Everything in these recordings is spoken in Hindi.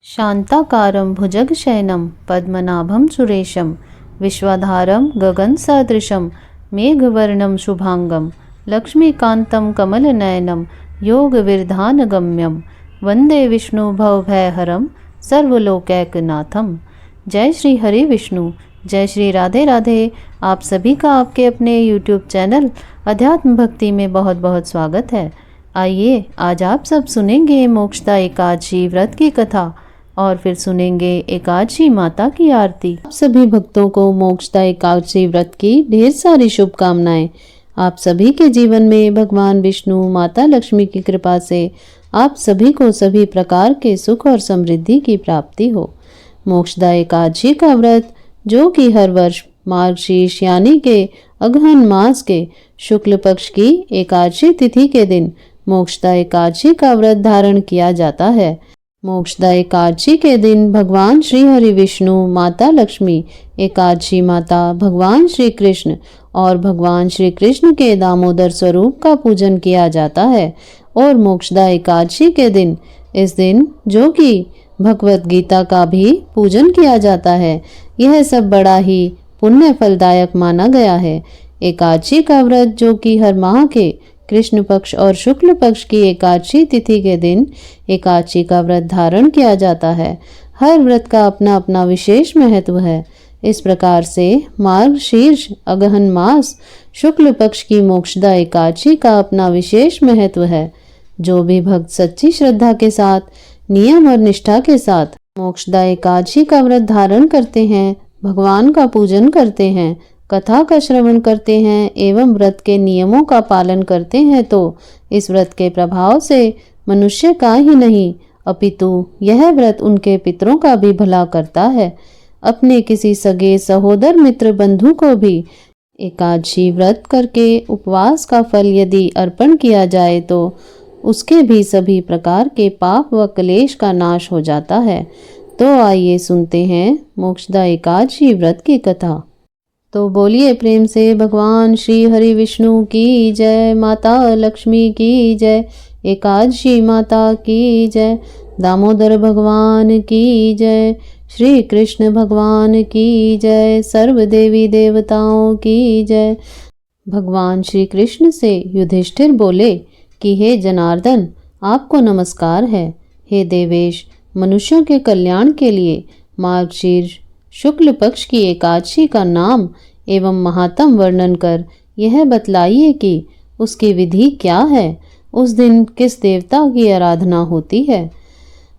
शान्ताकारं भुजगशयनं पद्मनाभं सुरेशं विश्वाधारं गगनसदृशं मेघवर्णं शुभांगं लक्ष्मीकान्तं कमलनयनं योगविरधानगम्यं वन्दे विष्णुभवभयहरं सर्वलोकैकनाथं। जय श्री हरि विष्णु, जय श्री राधे राधे। आप सभी का आपके अपने YouTube चैनल अध्यात्म भक्ति में बहुत बहुत स्वागत है। आइए आज आप सब सुनेंगे मोक्षदा एकादशी व्रत की कथा और फिर सुनेंगे एकादशी माता की आरती। आप सभी भक्तों को मोक्षदा एकादशी व्रत की ढेर सारी शुभकामनाएं। आप सभी के जीवन में भगवान विष्णु माता लक्ष्मी की कृपा से आप सभी को सभी प्रकार के सुख और समृद्धि की प्राप्ति हो। मोक्षदा एकादशी का व्रत जो कि हर वर्ष मार्गशीर्ष यानी के अगहन मास के शुक्ल पक्ष की एकादशी तिथि के दिन मोक्षदा एकादशी का व्रत धारण किया जाता है। मोक्षदा एकादशी के दिन भगवान श्री हरि विष्णु, माता लक्ष्मी, एकादशी माता, भगवान श्री कृष्ण और भगवान श्री कृष्ण के दामोदर स्वरूप का पूजन किया जाता है। और मोक्षदा एकादशी के दिन इस दिन जो कि भगवत गीता का भी पूजन किया जाता है, यह सब बड़ा ही पुण्य फलदायक माना गया है। एकादशी का व्रत जो कि हर माह के कृष्ण पक्ष और शुक्ल पक्ष की एकादशी तिथि के दिन एकादशी का व्रत धारण किया जाता है। हर व्रत का अपना अपना विशेष महत्व है। इस प्रकार से मार्गशीर्ष अगहन मास शुक्ल पक्ष की मोक्षदा एकादशी का अपना विशेष महत्व है। जो भी भक्त सच्ची श्रद्धा के साथ, नियम और निष्ठा के साथ मोक्षदा एकादशी का व्रत धारण करते हैं, भगवान का पूजन करते हैं, कथा का श्रवण करते हैं एवं व्रत के नियमों का पालन करते हैं, तो इस व्रत के प्रभाव से मनुष्य का ही नहीं अपितु यह व्रत उनके पितरों का भी भला करता है। अपने किसी सगे सहोदर मित्र बंधु को भी एकादशी व्रत करके उपवास का फल यदि अर्पण किया जाए तो उसके भी सभी प्रकार के पाप व क्लेश का नाश हो जाता है। तो आइए सुनते हैं मोक्षदा एकादशी व्रत की कथा। तो बोलिए प्रेम से भगवान श्री हरि विष्णु की जय, माता लक्ष्मी की जय, एकादशी माता की जय, दामोदर भगवान की जय, श्री कृष्ण भगवान की जय, सर्व देवी देवताओं की जय। भगवान श्री कृष्ण से युधिष्ठिर बोले कि हे जनार्दन, आपको नमस्कार है। हे देवेश, मनुष्यों के कल्याण के लिए मार्गशीर्ष शुक्ल पक्ष की एकादशी का नाम एवं महात्म वर्णन कर यह बतलाइए कि उसकी विधि क्या है, उस दिन किस देवता की आराधना होती है।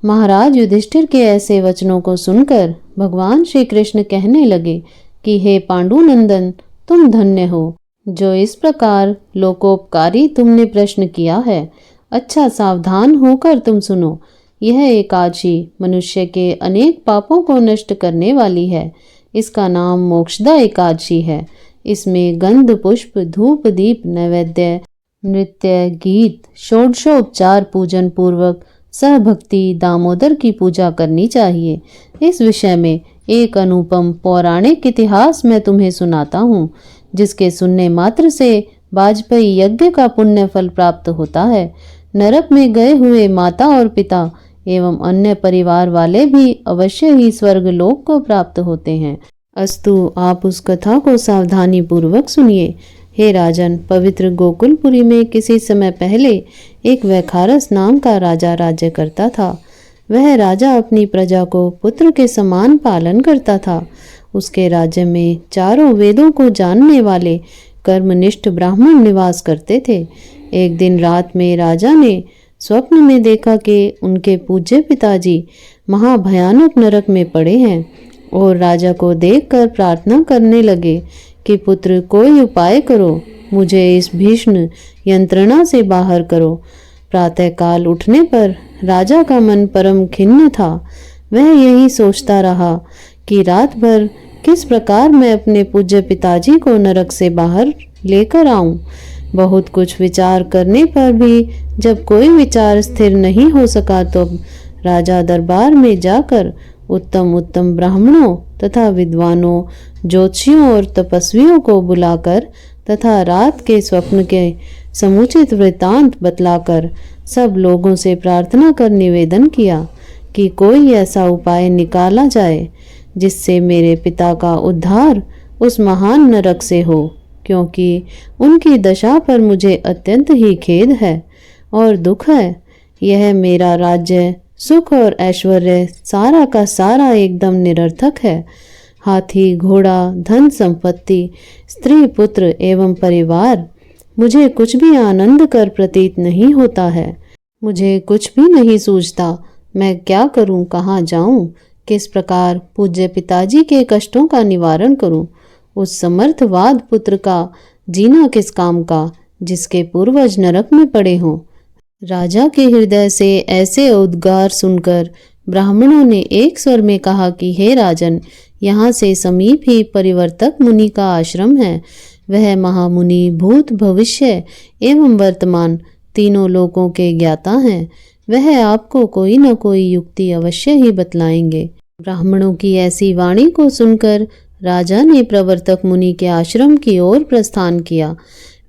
महाराज युधिष्ठिर के ऐसे वचनों को सुनकर भगवान श्री कृष्ण कहने लगे कि हे पांडुनंदन, तुम धन्य हो जो इस प्रकार लोकोपकारी तुमने प्रश्न किया है। अच्छा, सावधान होकर तुम सुनो। यह एकादशी मनुष्य के अनेक पापों को नष्ट करने वाली है। इसका नाम मोक्षदा एकादशी है। इसमें गंध पुष्प धूप दीप नैवेद्य नृत्य गीत षोडशोपचार पूजन पूर्वक सहभक्ति दामोदर की पूजा करनी चाहिए। इस विषय में एक अनुपम पौराणिक इतिहास मैं तुम्हें सुनाता हूँ, जिसके सुनने मात्र से वाजपेयी यज्ञ का पुण्य फल प्राप्त होता है। नरक में गए हुए माता और पिता एवं अन्य परिवार वाले भी अवश्य ही स्वर्ग लोक को प्राप्त होते हैं। अस्तु, आप उस कथा को सावधानी पूर्वक सुनिए। हे राजन, पवित्र गोकुलपुरी में किसी समय पहले एक वैखारस नाम का राजा राज्य करता था। वह राजा अपनी प्रजा को पुत्र के समान पालन करता था। उसके राज्य में चारों वेदों को जानने वाले कर्मनिष्ठ ब्राह्मण निवास करते थे। एक दिन रात में राजा ने स्वप्न में देखा कि उनके पूज्य पिताजी महाभयानक नरक में पड़े हैं और राजा को देखकर प्रार्थना करने लगे कि पुत्र, कोई उपाय करो, मुझे इस भीषण यंत्रणा से बाहर करो। प्रातःकाल उठने पर राजा का मन परम खिन्न था। वह यही सोचता रहा कि रात भर किस प्रकार मैं अपने पूज्य पिताजी को नरक से बाहर लेकर आऊं। बहुत कुछ विचार करने पर भी जब कोई विचार स्थिर नहीं हो सका तो राजा दरबार में जाकर उत्तम उत्तम ब्राह्मणों तथा विद्वानों, ज्योतिषियों और तपस्वियों को बुलाकर तथा रात के स्वप्न के समुचित वृत्तांत बतलाकर सब लोगों से प्रार्थना कर निवेदन किया कि कोई ऐसा उपाय निकाला जाए जिससे मेरे पिता का उद्धार उस महान नरक से हो, क्योंकि उनकी दशा पर मुझे अत्यंत ही खेद है और दुख है। यह मेरा राज्य, सुख और ऐश्वर्य सारा का सारा एकदम निरर्थक है। हाथी, घोड़ा, धन संपत्ति, स्त्री, पुत्र एवं परिवार मुझे कुछ भी आनंद कर प्रतीत नहीं होता है। मुझे कुछ भी नहीं सूझता। मैं क्या करूं, कहाँ जाऊं, किस प्रकार पूज्य पिताजी के कष्टों का निवारण करूं। उस समर्थवाद पुत्र का जीना किस काम का, जिसके पूर्वज नरक में पड़े हों। राजा के हृदय से ऐसे उद्गार सुनकर ब्राह्मणों ने एक स्वर में कहा कि हे राजन, यहाँ से समीप ही परिवर्तक मुनि का आश्रम है। वह महामुनि भूत, भविष्य एवं वर्तमान तीनों लोकों के ज्ञाता हैं। वह आपको कोई न कोई युक्ति अवश्य ही बतलाएंगे। ब्राह्मणों की ऐसी वाणी को सुनकर राजा ने प्रवर्तक मुनि के आश्रम की ओर प्रस्थान किया।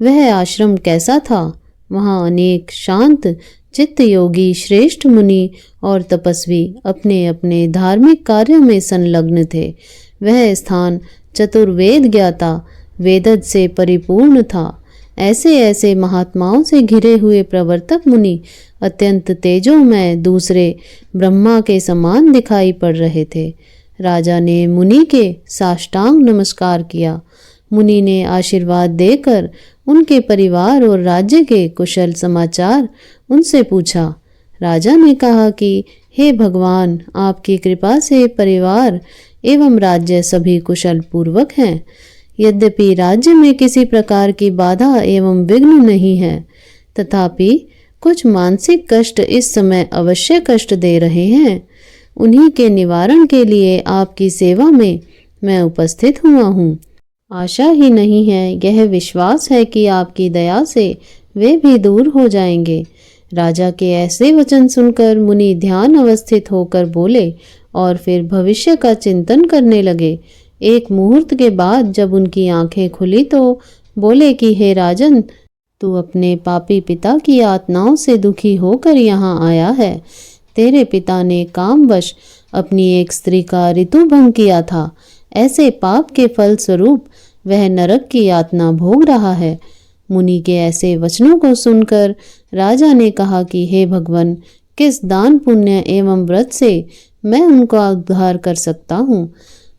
वह आश्रम कैसा था? वहाँ अनेक शांत चित्त योगी श्रेष्ठ मुनि और तपस्वी अपने अपने धार्मिक कार्यों में संलग्न थे। वह स्थान चतुर्वेद ज्ञाता वेदज से परिपूर्ण था। ऐसे ऐसे महात्माओं से घिरे हुए प्रवर्तक मुनि अत्यंत तेजोमय दूसरे ब्रह्मा के समान दिखाई पड़ रहे थे। राजा ने मुनि के साष्टांग नमस्कार किया। मुनि ने आशीर्वाद देकर उनके परिवार और राज्य के कुशल समाचार उनसे पूछा। राजा ने कहा कि हे भगवान, आपकी कृपा से परिवार एवं राज्य सभी कुशल पूर्वक हैं। यद्यपि राज्य में किसी प्रकार की बाधा एवं विघ्न नहीं है, तथापि कुछ मानसिक कष्ट इस समय अवश्य कष्ट दे रहे हैं। उन्हीं के निवारण के लिए आपकी सेवा में मैं उपस्थित हुआ हूँ। आशा ही नहीं है, यह विश्वास है कि आपकी दया से वे भी दूर हो जाएंगे। राजा के ऐसे वचन सुनकर मुनि ध्यान अवस्थित होकर बोले और फिर भविष्य का चिंतन करने लगे। एक मुहूर्त के बाद जब उनकी आंखें खुली तो बोले कि हे राजन, तू अपने पापी पिता की यातनाओं से दुखी होकर यहाँ आया है। तेरे पिता ने कामवश अपनी एक स्त्री का ऋतुभंग किया था। ऐसे पाप के फल स्वरूप वह नरक की यातना भोग रहा है। मुनि के ऐसे वचनों को सुनकर राजा ने कहा कि हे भगवान, किस दान पुण्य एवं व्रत से मैं उनका उद्धार कर सकता हूँ।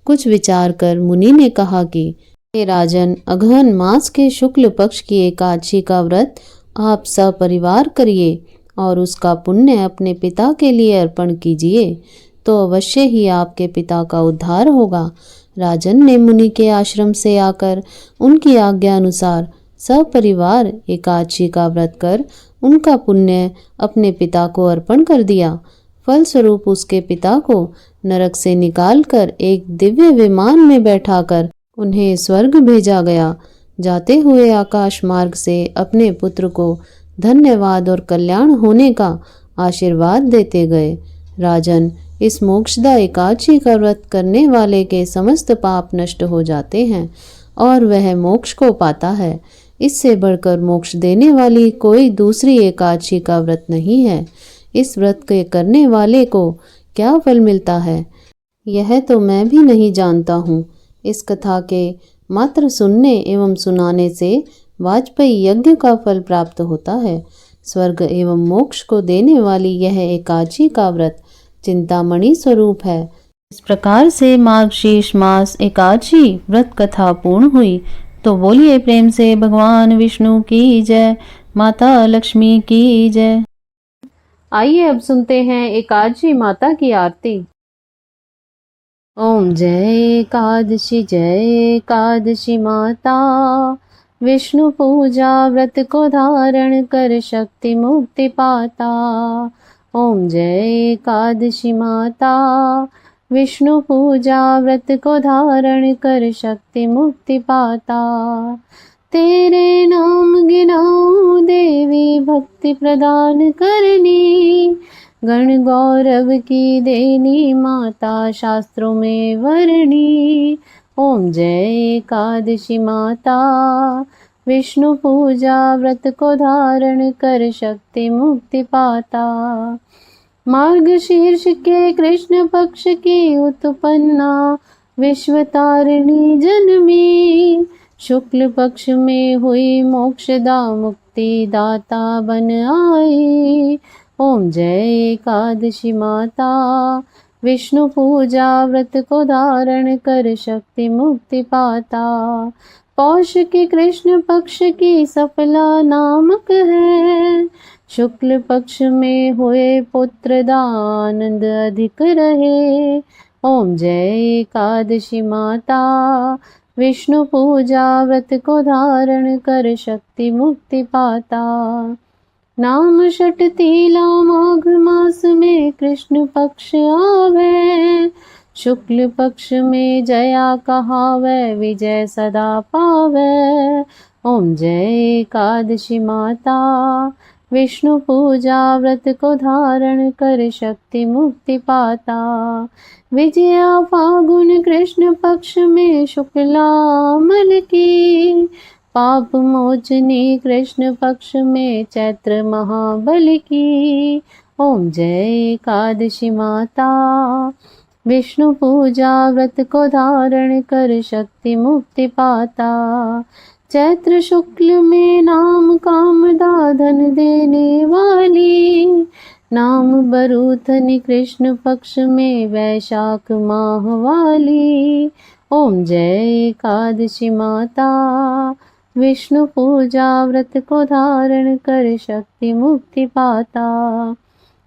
कुछ विचार कर मुनि ने कहा कि हे राजन, अगहन मास के शुक्ल पक्ष की एकादशी का व्रत आप सपरिवार करिए और उसका पुण्य अपने पिता के लिए अर्पण कीजिए, तो अवश्य ही आपके पिता का उद्धार होगा। राजन ने मुनि के आश्रम से आकर उनकी आज्ञा अनुसार सपरिवार एकादशी का व्रत कर उनका पुण्य अपने पिता को अर्पण कर दिया। फलस्वरूप उसके पिता को नरक से निकालकर एक दिव्य विमान में बैठाकर उन्हें स्वर्ग भेजा गया। जाते हुए आकाश मार्ग से अपने पुत्र को धन्यवाद और कल्याण होने का आशीर्वाद देते गए। राजन, इस मोक्षदा एकादशी का व्रत करने वाले के समस्त पाप नष्ट हो जाते हैं और वह मोक्ष को पाता है। इससे बढ़कर मोक्ष देने वाली कोई दूसरी एकादशी का व्रत नहीं है। इस व्रत के करने वाले को क्या फल मिलता है, यह तो मैं भी नहीं जानता हूँ। इस कथा के मात्र सुनने एवं सुनाने से वाजपेयी यज्ञ का फल प्राप्त होता है। स्वर्ग एवं मोक्ष को देने वाली यह एकादशी का व्रत चिंतामणि स्वरूप है। इस प्रकार से मार्गशीर्ष मास एकादशी व्रत कथा पूर्ण हुई। तो बोलिए प्रेम से भगवान विष्णु की जय, माता लक्ष्मी की जय। आइए अब सुनते हैं एकादशी माता की आरती। ओम जय एकादशी माता, विष्णु पूजा व्रत को धारण कर शक्ति मुक्ति पाता। ओम जय एकादशी माता, विष्णु पूजा व्रत को धारण कर शक्ति मुक्ति पाता। तेरे नाम गिनाऊं देवी भक्ति प्रदान करनी, गण गौरव की देनी माता शास्त्रों में वर्णी। ओम जय एकादशी माता, विष्णु पूजा व्रत को धारण कर शक्ति मुक्ति पाता। मार्गशीर्ष के कृष्ण पक्ष की उत्पन्ना विश्व तारिणी जन्मी। शुक्ल पक्ष में हुई मोक्षदा मुक्ति दाता बन आई। ओम जय एकादशी माता। विष्णु पूजा व्रत को धारण कर शक्ति मुक्ति पाता। पौष के कृष्ण पक्ष की सफला नामक है। शुक्ल पक्ष में हुए पुत्र दानंद अधिक रहे। ओम जय एकादशी माता। विष्णु पूजा व्रत को धारण कर शक्ति मुक्ति पाता। नाम षट तीला माघ मास में कृष्ण पक्ष आवे। शुक्ल पक्ष में जया कहावे विजय सदा पावे। ओम जय एकादशी माता। विष्णु पूजा व्रत को धारण कर शक्ति मुक्ति पाता। विजया फागुन कृष्ण पक्ष में शुक्ला अमल की। पाप मोचनी कृष्ण पक्ष में चैत्र महाबल की। ओम जय एकादशी माता। विष्णु पूजा व्रत को धारण कर शक्ति मुक्ति पाता। चैत्र शुक्ल में नाम कामदा धन देने वाली। नाम बरूथनी कृष्ण पक्ष में वैशाख माह वाली। ओम जय एकादशी माता। विष्णु पूजा व्रत को धारण कर शक्ति मुक्ति पाता।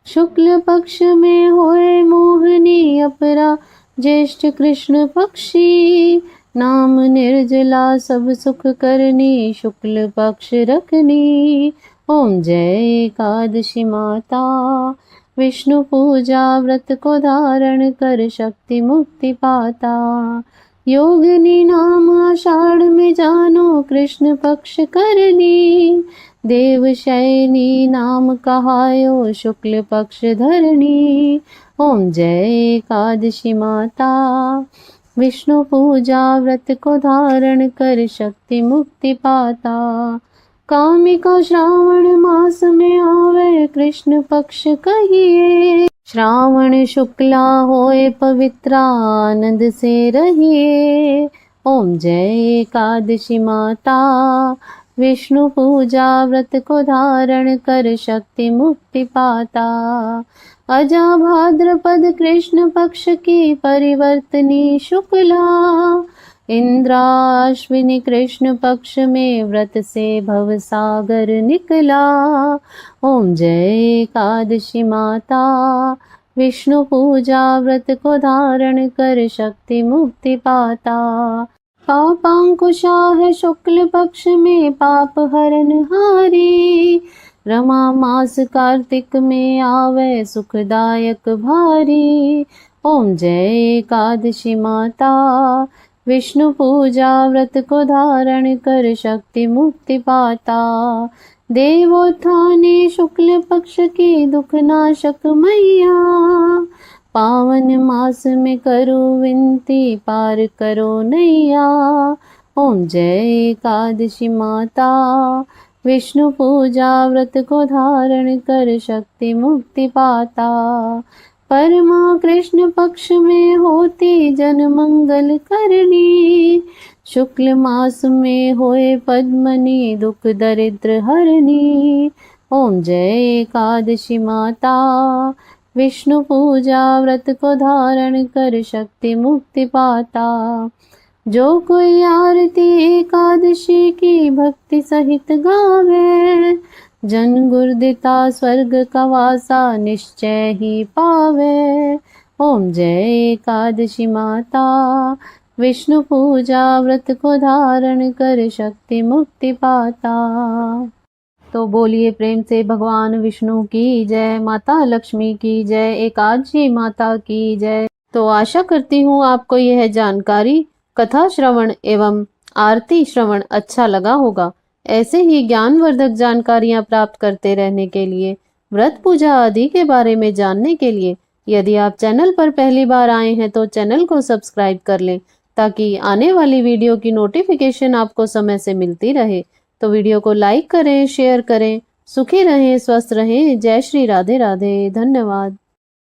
शुक्ल पक्ष में होए मोहनी अपरा ज्येष्ठ कृष्ण पक्षी। नाम निर्जला सब सुख करनी शुक्ल पक्ष रखनी। ओम जय एकादशी माता। विष्णु पूजा व्रत को धारण कर शक्ति मुक्ति पाता। योगिनी नाम आषाढ़ में जानो कृष्ण पक्ष करनी। देवशयनी नाम कहायो शुक्ल पक्ष धरनी। ओम जय एकादशी माता। विष्णु पूजा व्रत को धारण कर शक्ति मुक्ति पाता। कामिका श्रावण मास में आवे कृष्ण पक्ष कहिए। श्रावण शुक्ला होए पवित्रा आनंद से रहिए। ओम जय एकादशी माता। विष्णु पूजा व्रत को धारण कर शक्ति मुक्ति पाता। अजा भाद्रपद कृष्ण पक्ष की परिवर्तनी शुक्ला। इंद्राश्विनी कृष्ण पक्ष में व्रत से भव सागर निकला। ओम जय एकादशी माता। विष्णु पूजा व्रत को धारण कर शक्ति मुक्ति पाता। पापांकुशा है शुक्ल पक्ष में पाप हरण हारी। रमा मास कार्तिक में आवे सुखदायक भारी। ओम जय एकादशी माता। विष्णु पूजा व्रत को धारण कर शक्ति मुक्ति पाता। देवोत्थाने शुक्ल पक्ष की दुख नाशक मैया। पावन मास में करो विनती पार करो नैया। ओम जय एकादशी माता। विष्णु पूजा व्रत को धारण कर शक्ति मुक्ति पाता। परमा कृष्ण पक्ष में होती जन मंगल करनी। शुक्ल मास में होए पद्मनी दुख दरिद्र हरनी। ओम जय एकादशी माता। विष्णु पूजा व्रत को धारण कर शक्ति मुक्ति पाता। जो कोई आरती एकादशी की भक्ति सहित गावे। जन गुरुदिता स्वर्ग का वासा निश्चय ही पावे। ओम जय एकादशी माता। विष्णु पूजा व्रत को धारण कर शक्ति मुक्ति पाता। तो बोलिए प्रेम से भगवान विष्णु की जय, माता लक्ष्मी की जय, एकादशी माता की जय। तो आशा करती हूँ आपको यह जानकारी, कथा श्रवण एवं आरती श्रवण अच्छा लगा होगा। ऐसे ही ज्ञानवर्धक जानकारियाँ प्राप्त करते रहने के लिए, व्रत पूजा आदि के बारे में जानने के लिए यदि आप चैनल पर पहली बार आए हैं तो चैनल को सब्सक्राइब कर लें, ताकि आने वाली वीडियो की नोटिफिकेशन आपको समय से मिलती रहे। तो वीडियो को लाइक करें, शेयर करें। सुखी रहें, स्वस्थ रहें। जय श्री राधे राधे। धन्यवाद।